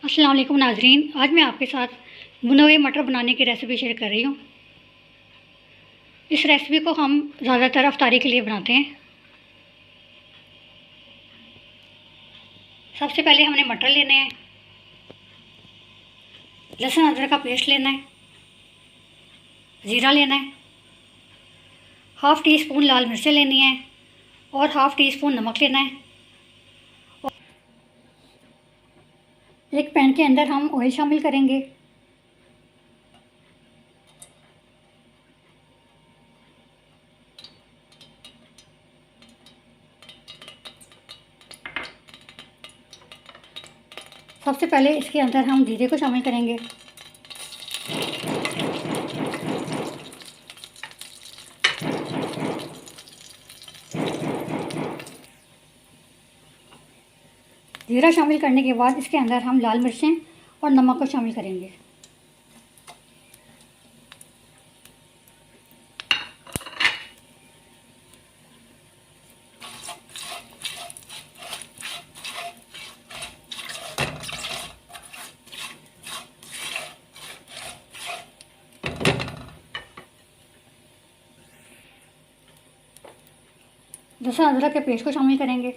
अस्सलाम वालेकुम नाज़रीन, आज मैं आपके साथ भुने हुए मटर बनाने की रेसिपी शेयर कर रही हूँ। इस रेसिपी को हम ज़्यादातर अफ्तारी के लिए बनाते हैं। सबसे पहले हमने मटर लेने हैं, लहसुन अदरक का पेस्ट लेना है, ज़ीरा लेना है, हाफ़ टी स्पून लाल मिर्चें लेनी है और हाफ़ टी स्पून नमक लेना है। एक पैन के अंदर हम ऑयल शामिल करेंगे। सबसे पहले इसके अंदर हम जीरे को शामिल करेंगे। जीरा शामिल करने के बाद इसके अंदर हम लाल मिर्चें और नमक को शामिल करेंगे। लहसुन अदरक के पेस्ट को शामिल करेंगे।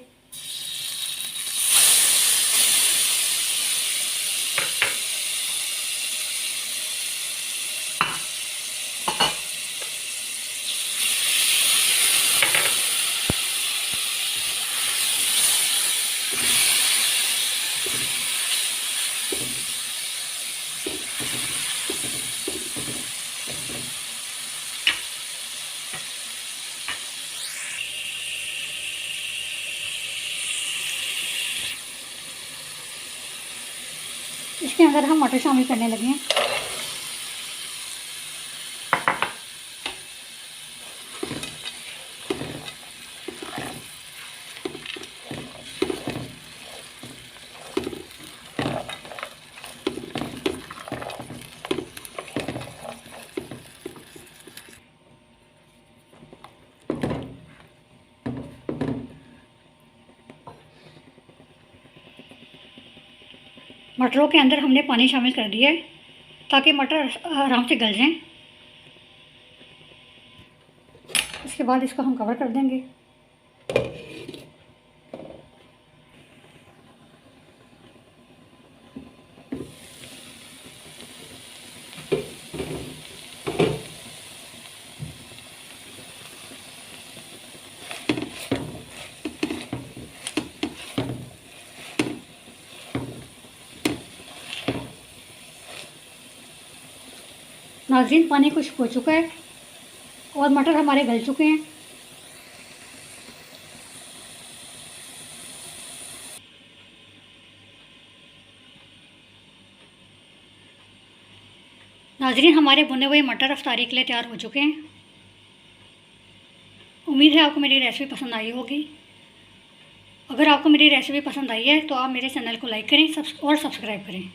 इसके अंदर हम मटर शामिल करने लगे हैं। मटरों के अंदर हमने पानी शामिल कर दिया है ताकि मटर आराम से गल जाएं। इसके बाद इसको हम कवर कर देंगे। नाज़रीन, पानी खुश्क हो चुका है और मटर हमारे गल चुके हैं। नाज़रीन, हमारे भुने हुए मटर अफ्तारी के लिए तैयार हो चुके हैं। उम्मीद है आपको मेरी रेसिपी पसंद आई होगी। अगर आपको मेरी रेसिपी पसंद आई है तो आप मेरे चैनल को लाइक करें और सब्सक्राइब करें।